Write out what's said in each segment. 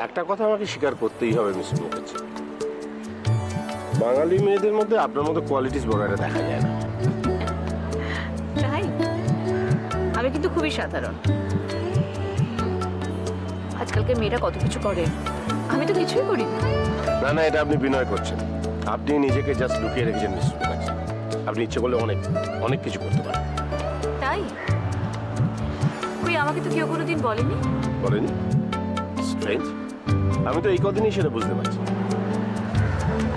একটা কথা আমাকে স্বীকার করতেই হবে মিস মুখার্জি, বাঙালি মেয়েদের মধ্যে আপনার মতো কোয়ালিটিস বড় একটা দেখা যায় না। তাই আমি কিন্তু খুবই সাধারণ। আজকালকার মেয়েরা কত কিছু করে, আমি তো কিছুই করি না। না না, এটা আপনি বিনয় করছেন। আপনি নিজেকে জাস্ট লুকিয়ে রেখেছেন মিস মুখার্জি। আপনি ইচ্ছে করলে অনেক অনেক কিছু করতে পারেন। তাই ওই আমাকে তো কেউ কোনোদিন বলেনি। বলেনি? স্ট্রেঞ্জ, আমি তো এই কদিনই সেটা বুঝতে পারছি।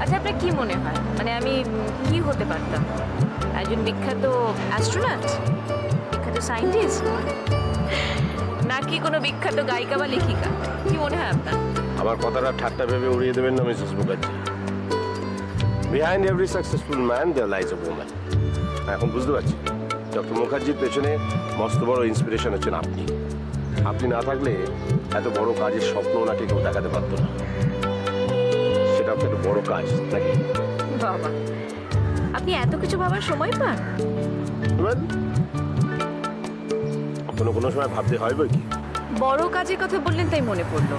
আচ্ছা, আপনার কি মনে হয়, মানে আমি কি হতে পারতাম? একজন বিখ্যাত অ্যাস্ট্রোনট, বিখ্যাত সায়েন্টিস্ট, নাকি কোনো বিখ্যাত গায়িকা বা লেখিকা? কি মনে হয় আপনার? আমার কথাটা ঠাট্টা ভেবে উড়িয়ে দেবেন না Mrs Mukherjee. Behind every successful man there lies a woman. এখন বুঝতে পারছি ডক্টর মুখার্জির পেছনে মস্ত বড় ইন্সপিরেশন হচ্ছেন আপনি। আপনি না থাকলে এত বড় কাজের স্বপ্ন ওনাকে কেউ দেখাতে পারতো না। সেটা একটা বড় কাজ নাকি? বাবা, আপনি এত কিছু ভাবার সময় পান? কোনো কোনো সময় ভাবতে হয় বই কি। বড় কাজের কথা বললেন তাই মনে পড়লো,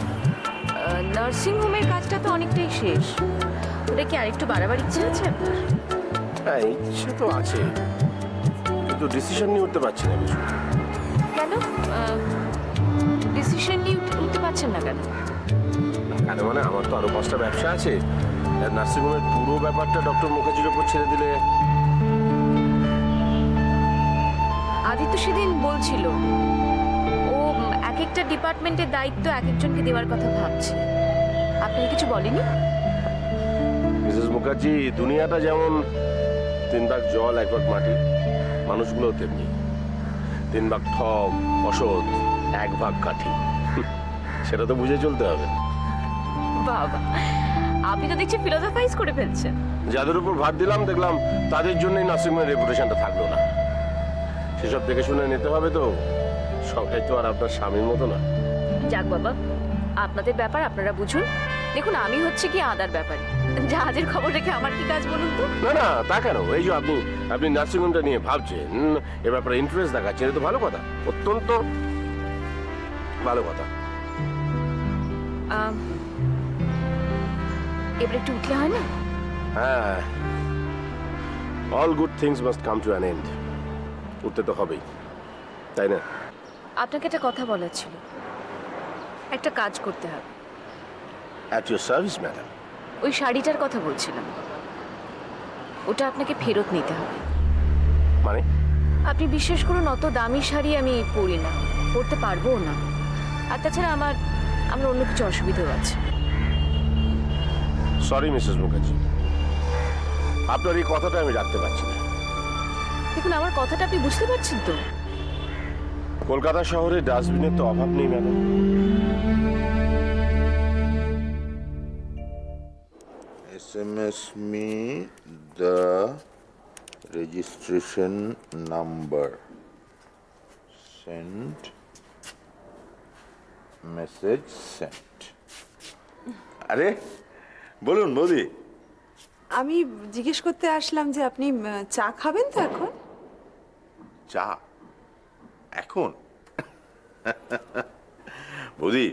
নার্সিং হোমের কাজটা তো অনেকটাই শেষ। ওটা কি আরেকটু বাড়াবার ইচ্ছে আছে আপনার? হ্যাঁ, ইচ্ছে তো আছে, কিন্তু ডিসিশন নিয়ে উঠতে পারছি না কিছু। কেন ডিসিশন নিয়ে উঠতে পারছেন না কেন? কেন মানে, আমার তো আরো 5টা ব্যবসা আছে। নার্সিংহোমের পুরো ব্যাপারটা ডক্টর মুখার্জির উপর ছেড়ে দিলে। আদিত্য সেদিন বলছিল ও এক একটা ডিপার্টমেন্টের দায়িত্ব এক একজনকে দেওয়ার কথা ভাবছে। আপনাকে কিছু বলেনি? মিসেস মুখার্জি, দুনিয়াটা যেমন 3 ভাগ জল 1 ভাগ মাটি, মানুষগুলো তেমনি 3 ভাগ ঠক অসৎ 1 ভাগ কাঠি। সেটা তো বুঝে চলতে হবে। বাবা, আপনি তো দেখছি ফিলোসফাইজ করে ফেলছেন। যাদের উপর ভাত দিলাম দেখলাম তাদের জন্যই নার্সিংহোমের রেপুটেশনটা থাকলো না। সেসব দেখে শুনে নিতে হবে তো। সবাই তো আর আপনার স্বামীর মতো না। যাক বাবা, আপনাদের ব্যাপার আপনারা বুঝুন। দেখুন, আমি হচ্ছে কি আদার ব্যাপারে, জাহাজের খবর রেখে আমার কি কাজ বলুন তো? না না, তা কেন? এই যে আপনি নার্সিংহোমটা নিয়ে ভাবছেন, এ ব্যাপারে ইন্টারেস্ট দেখাচ্ছেন, এটা তো ভালো কথা, অত্যন্ত ভালো কথা। এবার একটু উঠলে হয় না? হ্যাঁ, all good things must come to an end. উঠতে তো হবেই, তাই না? আপনাকে একটা কথা বলার ছিল। একটা কাজ করতে হবে। At your service madam. ওই শাড়িটার কথা বলছিলাম, ওটা আপনাকে ফেরত নিতে হবে। মানে? আপনি বিশ্বাস করুন, অত দামি শাড়ি আমি পরি না, পরতে পারবো না। আর তাছাড়া আমার অন্য কিছু অসুবিধাও আছে। সরি মিসেস মুখার্জি, আপনার এই কথাটা আমি রাখতে পারছি না। দেখুন, আমার কথাটা আপনি বুঝতে পারছেন তো? কলকাতা শহরে ডাস্টবিনের তো অভাব নেই madam. SMS me the registration number. Send message sent. আরে বলুন বৌদি। আমি জিজ্ঞেস করতে আসলাম যে আপনি চা খাবেন তো এখন? চা এখন? বৌদি,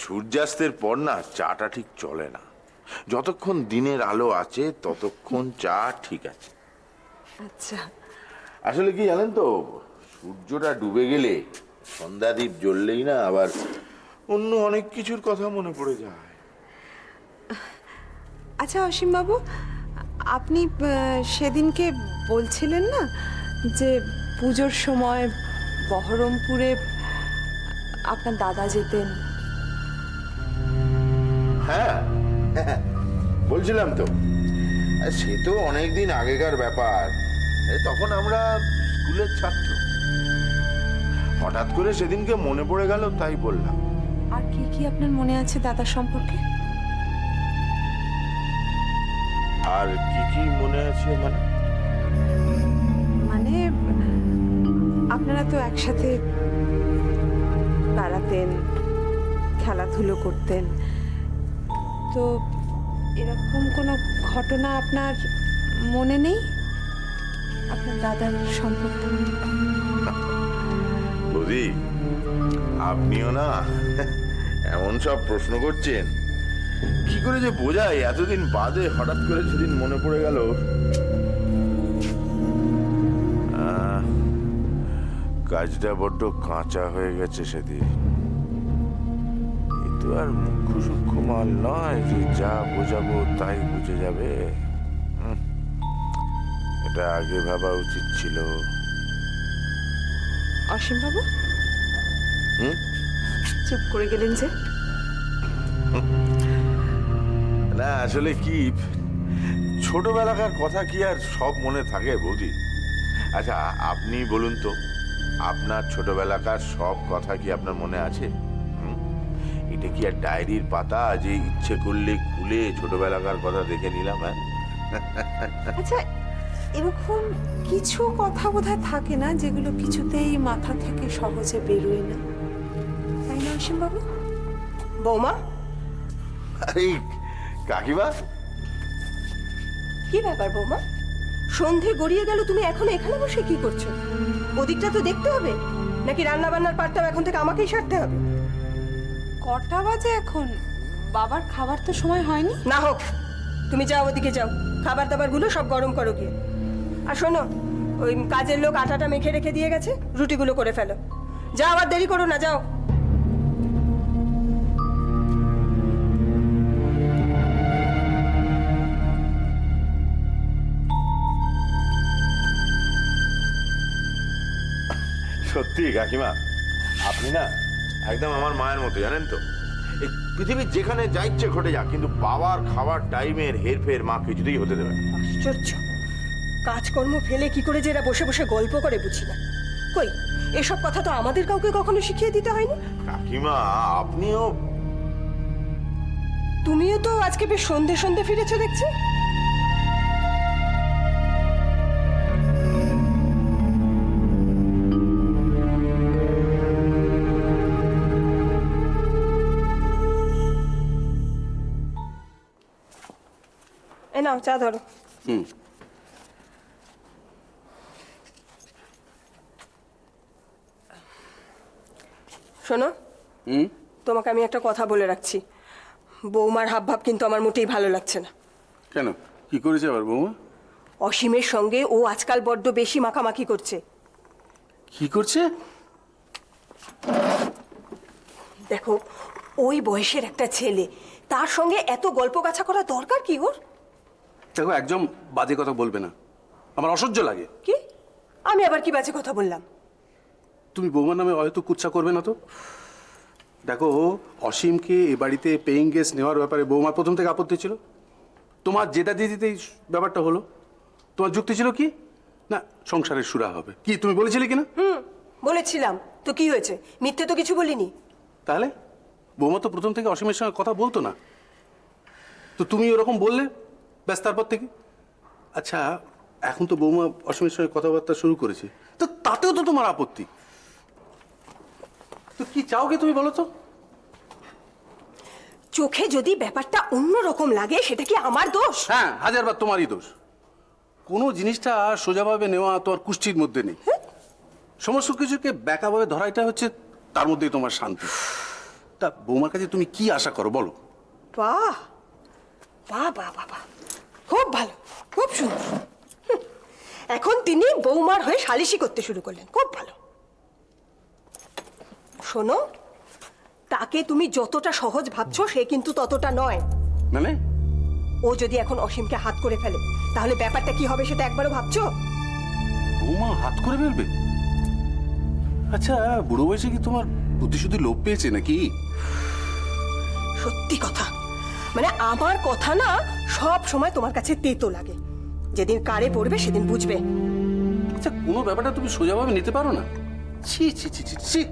সূর্যাস্তের পর না চাটা ঠিক চলে না। যতক্ষণ দিনের আলো আছে ততক্ষণ চা ঠিক আছে। আচ্ছা, আসলে কি জানেন তো, সূর্যটা ডুবে গেলে, সন্ধ্যাদীপ জ্বললেই না আবার অন্য অনেক কিছুর কথা মনে পড়ে যায়। আচ্ছা অসীমবাবু, আপনি সেদিনকে বলছিলেন না যে পুজোর সময় বহরমপুরে আপনার দাদা যেতেন? হ্যাঁ, বলছিলাম তো। সে তো অনেকদিন আগেকার ব্যাপার। তখন আমরা স্কুলের ছাত্র। হঠাৎ করে সেদিনকে মনে পড়ে গেল, তাই বললাম। আর কি কি আপনার মনে আছে দাদা সম্পর্কে? আর কি কি মনে আছে মানে? মানে আপনারা তো একসাথে বেড়াতেন, খেলাধুলো করতেন, তো এরকম কোনো ঘটনা আপনার মনে নেই আপনার দাদার সম্পর্কে? বৌদি, আপনিও না এমন এমন সব প্রশ্ন করছেন, কি করে যে বোঝাই এতদিন বাদে হঠাৎ করে সেদিন মনে পড়ে গেল। কাজটা বড্ড কাঁচা হয়ে গেছে সেদিন। এ তো আর মুখ্য সূক্ষ্ম মাল নয় যে যা বোঝাবো তাই বুঝে যাবে। এটা আগে ভাবা উচিত ছিল। অসীম বাবু হুম? চুপ করে গেলেন যে? না আসলে কি, ছোটবেলাকার কথা কি আর সব মনে থাকে বৌদি? আচ্ছা আপনি বলুন তো, আপনার ছোটবেলাকার সব কথা কি আপনার মনে আছে? এটা কি আর ডায়েরির পাতা যে ইচ্ছে করলে খুলে ছোটবেলাকার কথা দেখে নিলাম? হ্যাঁ, আচ্ছা, এরকম কিছু কথা বোধহয় থাকে না যেগুলো কিছুতেই মাথা থেকে সহজে বেরোয় না, তাই না অসীম বাবু? বৌমা, আরে কাকিমা, কি ব্যাপার বৌমা? সন্ধে গড়িয়ে গেল, তুমি এখন এখানে বসে কি করছো? ওদিকটা তো দেখতে হবে, নাকি রান্না বান্নার পারটাও এখন থেকে আমাকেই সারতে হবে? কটা বাজে এখন? বাবার খাবার তো সময় হয়নি। না হোক, তুমি যাও, ওদিকে যাও, খাবার দাবার গুলো সব গরম করো গিয়ে। আর শোনো, ওই কাজের লোক আটাটা মেখে রেখে দিয়ে গেছে, রুটিগুলো করে ফেলো। যাও, আর দেরি করো না, যাও। সত্যি কাকিমা, আপনি না একদম আমার মায়ের মতো, জানেন তো। এই পৃথিবীর যেখানে যা ইচ্ছে ঘটে যাক, কিন্তু বাবার খাবার টাইমের হেরফের মা কিছুতেই হতে দেবে না। আশ্চর্য, কাজকর্ম ফেলে কি করে যে এরা বসে বসে গল্প করে বুঝি না। কই, এসব কথা তো আমাদের কাউকে কখনো শিখিয়ে দিতে হয়নি। কাকিমা আপনিও তুমিও তো আজকে বেশ সন্ধে সন্ধে ফিরেছো দেখছি। এ নাও, চা ধরো। শোনো, তোমাকে আমি একটা কথা বলে রাখছি। বৌমার হাবভাব কিন্তু আমার মোটেই ভালো লাগছে না। কেন, কি করেছে আবার বৌমা? অসীমের সঙ্গে ও আজকাল বড্ড বেশি মাখামাখি করছে। কি করছে? দেখো, ওই বয়সের একটা ছেলে, তার সঙ্গে এত গল্প গাছা করা দরকার কি ওর? দেখো, একদম বাজে কথা বলবে না, আমার অসহ্য লাগে। কি? আমি আবার কি বাজে কথা বললাম? তুমি বৌমার নামে হয়তো কুচ্ছা করবে না তো? দেখো, অসীমকে এ বাড়িতে পেইং গেস্ট নেওয়ার ব্যাপারে বৌমার প্রথম থেকে আপত্তি ছিল। তোমার যেটা দিয়ে দিতেই ব্যাপারটা হলো। তোমার যুক্তি ছিল কি না সংসারের সুরা হবে, কি তুমি বলেছিলে কিনা? বলেছিলাম তো, কি হয়েছে? মিথ্যে তো কিছু বলিনি। তাহলে বৌমা তো প্রথম থেকে অসীমের সঙ্গে কথা বলতো না, তো তুমি ওরকম বললে, ব্যাস তারপর থেকে। আচ্ছা, এখন তো বৌমা অসীমের সঙ্গে কথাবার্তা শুরু করেছে, তো তাতেও তো তোমার আপত্তি। তো কি চাও কি তুমি বলো তো? চোখে যদি ব্যাপারটা অন্যরকম লাগে, সেটা কি আমার দোষ? হ্যাঁ, হাজারবার তোমারই দোষ। কোনো জিনিসটা সোজাভাবে নেওয়া তোমার কুষ্ঠির মধ্যে নেই। সমস্ত কিছুকে ব্যাকাভাবে ধরাইটা হচ্ছে তার মধ্যেই তোমার শান্তি। তা বৌমার কাছে তুমি কি আশা করো বলো? বাহ বাহ বাহ বাহ বাহ, খুব ভালো, খুব সুন্দর। এখন তিনি বৌমার হয়ে সালিশি করতে শুরু করলেন, খুব ভালো। শোনো, তাকে তুমি যতটা সহজ ভাবছো সে কিন্তু ততটা নয়। মানে? ও যদি এখন অসীমকে হাত করে ফেলে, তাহলে ব্যাপারটা কি হবে সেটা একবারও ভাবছো? বৌমা হাত করে ফেলবে? আচ্ছা, বুড়ো বয়সে কি তোমার বুদ্ধি শুদ্ধি লোপ পেয়েছে নাকি? সত্যি কথা, মানে আমার কথা না সব সময় তোমার কাছে তেতো লাগে। যেদিন কারে পড়বে সেদিন বুঝবে। আচ্ছা, কোনো ব্যাপারটা তুমি সোজাভাবে নিতে পারো না? ছি ছি ছি ছি ছি।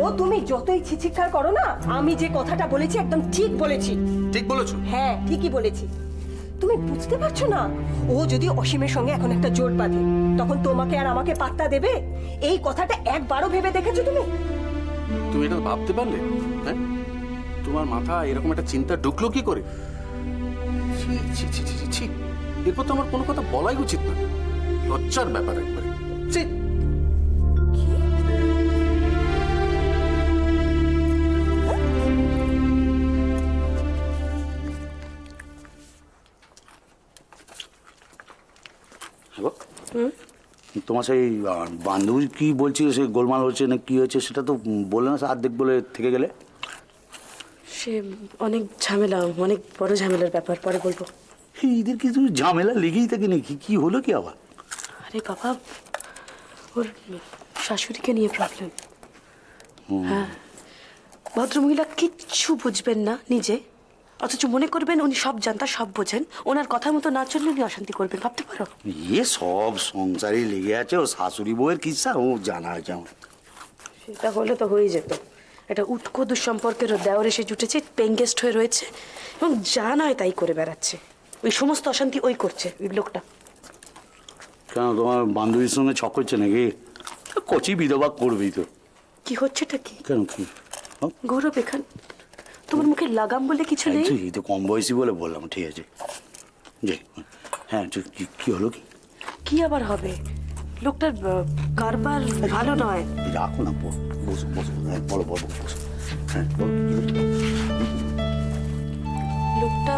ও তুমি যতই ছিচিৎকার করো না, আমি যে কথাটা বলেছি একদম ঠিক বলেছি। ঠিক বলেছো। হ্যাঁ, ঠিকই বলেছি। তুমি বুঝতে পারছো না, ও যদি অসীমের সঙ্গে এখন একটা জোট বাঁধে, তখন তোমাকে আর আমাকে পাত্তা দেবে? এই কথাটা একবারও ভেবে দেখেছো তুমি? তুমি এটা ভাবতে পারলে? হ্যাঁ, তোমার মাথা এরকম একটা চিন্তা ঢুকলো কি করে? ছি ছি ছি ছি ছি। এরপর তো আমার কোনো কথা বলাই উচিত না, লজ্জার ব্যাপার একবারে। ছি। কি? তোমার সেই বান্ধবী কি বলছিল, সে গোলমাল হচ্ছে না কি হয়েছে সেটা তো বললে না, সে অর্ধেক বলে থেকে গেলে। সে অনেক ঝামেলা, অনেক বড় ঝামেলার ব্যাপার, পরে বলবো। এদের কি তুমি ঝামেলা লেগেই থাকে নাকি? কি হলো কি আবার? আরে বাবা, ওর শাশুড়িকে নিয়ে প্রবলেম। হ্যাঁ, ভদ্রমহিলা কিচ্ছু বুঝবেন না নিজে, অথচ মনে করবেন উনি সব জানতা, সব বোঝেন। ওনার কথা মতো না চললে উনি অশান্তি করবেন, ভাবতে পারো? এ সব সংসারে লেগে আছে, ও শাশুড়ি বউয়ের কিসা ও জানা আছে আমার। সেটা হলে তো হয়েই যেত। একটা উটকো দুঃসম্পর্কের দেওয়ার এসে জুটেছে, পেইং গেস্ট হয়ে রয়েছে এবং যা নয় তাই করে বেড়াচ্ছে। ওই সমস্ত অশান্তি ওই করছে, ওই লোকটা। কেন, তোমার বান্ধবীর সঙ্গে ছক হচ্ছে নাকি? কচি বিধবা করবেই তো। কি হচ্ছেটা কি? কেন কি? গৌরব, এখান তোমার মুখে লাগাম বলে কিছু নেই? এই তো কম বয়সী বলে বললাম, ঠিক আছে। যে হ্যাঁ, কি হলো কি? কি আবার হবে? লোকটার কারবার ভালো নয়। রাখো না, বসো বসো, হ্যাঁ বলো বলো, বসো। হ্যাঁ বলো, কি হলো? লোকটা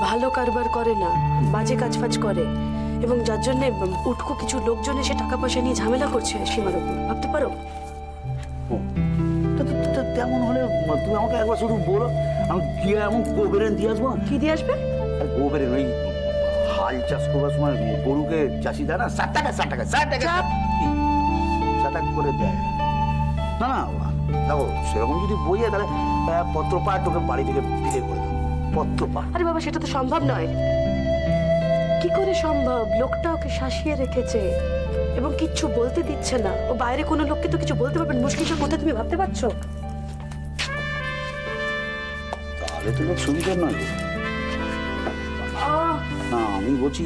ভালো কারবার করে না, বাজে কাজ ফাজ করে, এবং যার জন্যে উটকো কিছু লোকজন এসে টাকা পয়সা নিয়ে ঝামেলা করছে সীমার উপর, ভাবতে পারো? তেমন হলে তুমি আমাকে একবার শুধু বলো, আমি গিয়ে এমন গোবরেন দিয়ে আসবো। কি দিয়ে আসবে? আর গোবরেন ওই হাল চাষ করবার সময় গরুকে চাষি দেয় না, 60 টাকা করে দেয়। না না, দেখো সেরকম যদি বইয়ে তাহলে পত্রপাঠ তোকে বাড়ি থেকে বিলে করে দেবো, পত্রপাঠ। আরে বাবা, সেটা তো সম্ভব নয়। কি করে সম্ভব? লোকটা ওকে শাসিয়ে রেখেছে এবং কিচ্ছু বলতে দিচ্ছে না। ও বাইরে কোনো লোককে তো কিছু বলতে পারবেন, মুশকিলটা কোথায় তুমি ভাবতে পারছো? তাহলে তো লোক সুবিধার নয় গো। না, আমি বলছি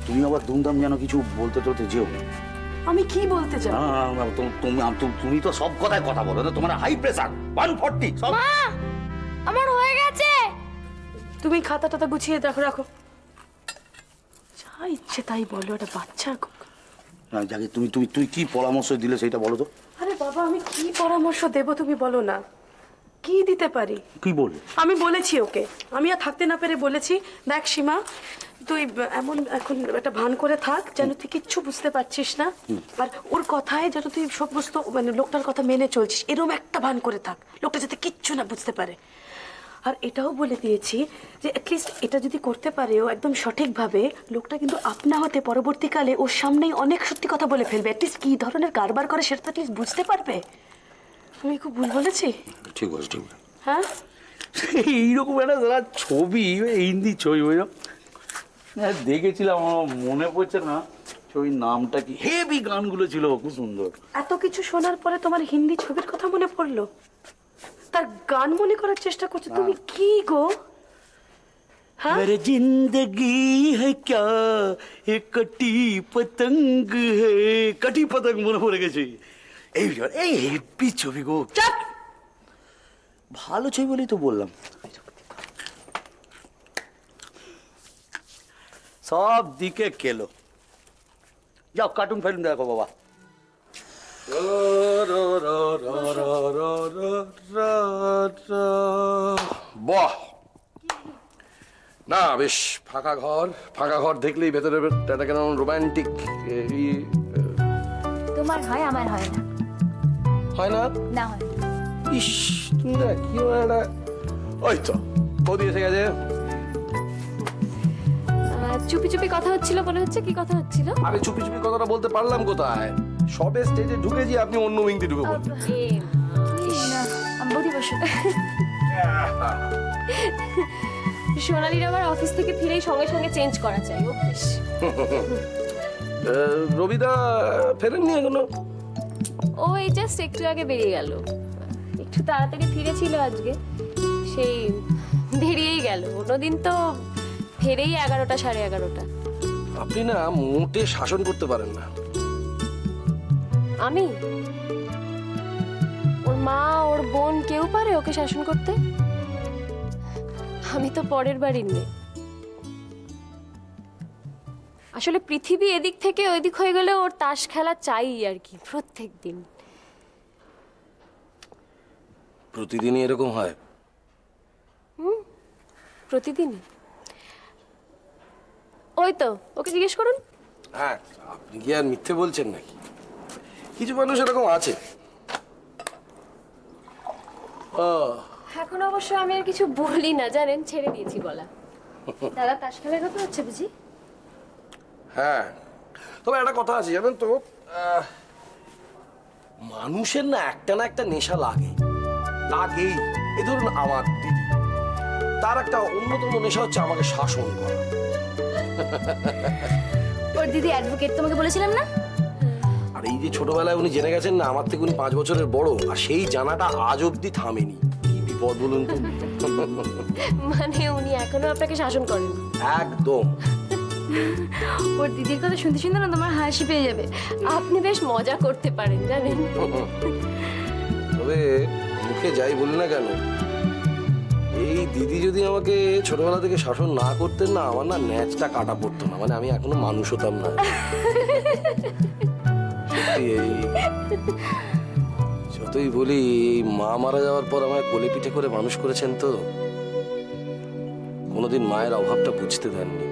তুমি আবার দুমদাম যেন কিছু বলতে টলতে যেও না। আমি কি বলতে চাই? তুমি তো সব কথায় কথা বলো না, তোমার হাই প্রেসার 140 সব। আমার হয়ে গেছে। তুমি খাতা টাতা গুছিয়ে রাখো, রাখো। যা ইচ্ছে তাই বলো, এটা বাচ্চা। যাকে তুমি তুমি তুই কি পরামর্শ দিলে সেটা বলো তো। আরে বাবা, আমি কি পরামর্শ দেব তুমি বলো না। কি দিতে পারি? কি বললে? আমি বলেছি ওকে, আমি আর থাকতে না পেরে বলেছি, দেখ সীমা, তুই এমন এখন একটা ভান করে থাক যেন তুই কিচ্ছু বুঝতে পারছিস না, আর ওর কথায় যেন তুই সমস্ত মানে লোকটার কথা মেনে চলছিস, এরকম একটা ভান করে থাক, লোকটা যাতে কিচ্ছু না বুঝতে পারে। আর এটাও বলে দিয়েছি যে অ্যাটলিস্ট এটা যদি করতে পারে ও একদম সঠিকভাবে, লোকটা কিন্তু আপনা হতে পরবর্তীকালে ওর সামনেই অনেক সত্যি কথা বলে ফেলবে। অ্যাটলিস্ট কী ধরনের কারবার করে সেটা তো অ্যাটলিস্ট বুঝতে পারবে। আমি খুব ভুল বলেছি? ঠিক আছে, ঠিক আছে। হ্যাঁ, এইরকম একটা যারা ছবি, হিন্দি ছবি বুঝলাম, দেখেছিলাম, আমার মনে পড়ছে না ছবির নামটা কি। হেভি গানগুলো ছিল, খুব সুন্দর। এত কিছু শোনার পরে তোমার হিন্দি ছবির কথা মনে পড়লো? তার গান মনে করার চেষ্টা করছো তুমি? কি গো, হ্যাঁ? मेरी जिंदगी है क्या एक कटी पतंग है, कटी पतंग মনে পড়ে গেছে। এই এই হেভি ছবি গো। চাপ! ভালো ছবি বলেই তো বললাম। সব দিকে খেলো। যাও কার্টুন ফিল্ম দেখো বাবা। বাহ, না বেশ ফাঁকা ঘর দেখলেই ভেতরে একটা কেন রোমান্টিক তোমার হয়, আমার হয় না। হয় না? না হয়। ইস, তুমি না কি একটা, ওই তো বৌদি এসে গেছে। চুপি চুপি কথা হচ্ছিল বলে হচ্ছে। কি কথা হচ্ছিল? আরে চুপি চুপি কথাটা বলতে পারলাম কোথায়, সবে স্টেজে ঢুকেছি আপনি অন্য উইং দিয়ে ঢুকে পড়লেন। বৌদি বসো। সোনালির আবার অফিস থেকে ফিরেই সঙ্গে সঙ্গে চেঞ্জ করা চাই, অভ্যেস। রবিদা ফেরেননি এখনো? ও এই জাস্ট একটু আগে বেরিয়ে গেল, একটু তাড়াতাড়ি ফিরেছিল আজকে, সেই বেরিয়েই গেল। অন্যদিন তো ফেরেই 11টা, 11:30। আপনি না মোটে শাসন করতে পারেন না। আমি? ওর মা, ওর বোন কেউ পারে ওকে শাসন করতে? আমি তো পরের বাড়ির মেয়ে। আসলে পৃথিবী এদিক থেকে ওইদিক হয়ে গেলে ওর তাস খেলা চাই আর কি, প্রত্যেক দিন। প্রতিদিনই এরকম হয়? প্রতিদিন। ওই তো, ওকে জিজ্ঞেস করুন। হ্যাঁ, আপনি কি আর মিথ্যে বলছেন নাকি? কিছু মানুষ এরকম আছে। এখন অবশ্য আমি আর কিছু বলি না, জানেন, ছেড়ে দিয়েছি বলা। দাদা তাস খেলার কথা হচ্ছে বুঝি? হ্যাঁ, তবে একটা কথা আছে জানেন তো, মানুষের না একটা নেশা লাগেই। এই ধরুন আমার দিদি, তার একটা অন্যতম নেশা হচ্ছে আমাকে শাসন করা। ওর দিদি অ্যাডভোকেট, তোমাকে বলেছিলাম না? আর এই যে ছোটবেলায় উনি জেনে গেছেন না আমার থেকে উনি 5 বছরের বড়, আর সেই জানাটা আজ অব্দি থামেনি। কি বিপদ বলুন তো। মানে উনি এখনো আপনাকে শাসন করেন? একদম। ওর দিদির কথা শুনতে শুনতে না তোমার হাসি পেয়ে যাবে। আপনি বেশ মজা করতে পারেন, জানেন। তবে মুখে যাই বলি না কেন, এই দিদি যদি আমাকে ছোটবেলা থেকে শাসন না করতেন না, আমার না ন্যাচটা কাটা পড়তো না, মানে আমি এখনো মানুষ হতাম না। সত্যি, এই যতই বলি, এই মা মারা যাওয়ার পর আমায় কোলে পিঠে করে মানুষ করেছেন তো, কোনোদিন মায়ের অভাবটা বুঝতে দেননি।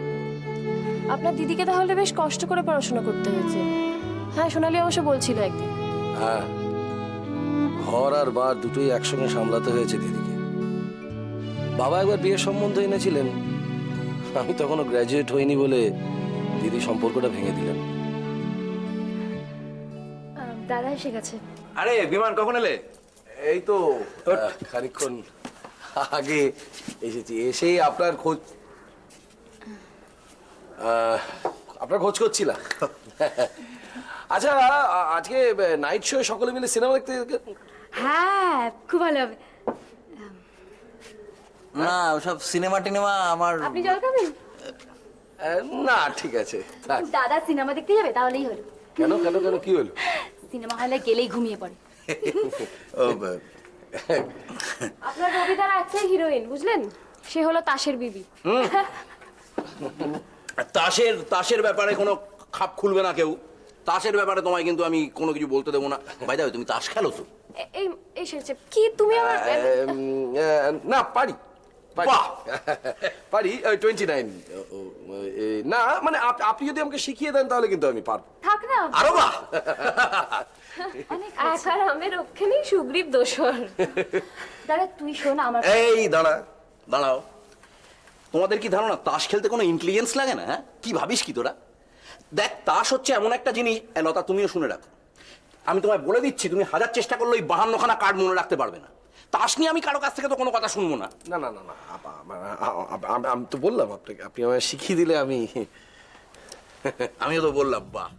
আপনার দিদিকে তাহলে বেশ কষ্ট করে পড়াশোনা করতে হয়েছে। হ্যাঁ, সোনালি অবশ্য বলছিল একদিন। হ্যাঁ, ঘর আর বার দুটোই একসঙ্গে সামলাতে হয়েছে দিদিকে। বাবা একবার বিয়ের সম্বন্ধ এনেছিলেন, আমি তখনও গ্র্যাজুয়েট হইনি বলে দিদি সম্পর্কটা ভেঙে দিলেন। দাদা এসে গেছে। আরে বিমান, কখন এলে? এই তো খানিকক্ষণ আগে এসেছি, এসেই আপনার খোঁজ করছিলাম। আচ্ছা, আজকে নাইট শো সকলে মিলে সিনেমা দেখতে? হ্যাঁ, খুব ভালো হবে। না, ওসব সিনেমা টিনেমা আমার। আপনি জল খাবেন? না, ঠিক আছে থাক। দাদা সিনেমা দেখতে যাবে, তাহলেই হলো। কেন কেন কেন কি হলো? সিনেমা হলে গেলেই ঘুমিয়ে পড়ে। ও, আপনার কবিতার আছে হিরোইন, বুঝলেন? সে হলো তাসের বিবি। তাসের ব্যাপারে কোনো খাপ খুলবে না কেউ। তাসের ব্যাপারে তোমায় কিন্তু আমি কোনো কিছু বলতে দেবো না। ভাই দাও, তুমি তাস খেলো তো? এই এসেছে কি তুমি আমার? না, পারি বাহ! পারি। 29। না মানে আপনি যদি আমাকে শিখিয়ে দেন তাহলে কিন্তু আমি পারবো। থাক না, আরো বাহ! অনেক একার আমের ওখানে সুগ্রীব দোসর। দাদা তুই শোন আমার। এই দাঁড়াও। তোমাদের কি ধারণা তাস খেলতে কোনো ইন্টেলিজেন্স লাগে না? হ্যাঁ, কি ভাবিস কি তোরা? দেখ, তাস হচ্ছে এমন একটা জিনিস, লতা তুমিও শুনে রাখো, আমি তোমায় বলে দিচ্ছি, তুমি 1000 চেষ্টা করলে ওই 52খানা কার্ড মনে রাখতে পারবে না। তাস নিয়ে আমি কারো কাছ থেকে তো কোনো কথা শুনবো না। না না না না, আমি তো বললাম আপনাকে, আপনি আমায় শিখিয়ে দিলে আমিও তো বললাম। বাহ!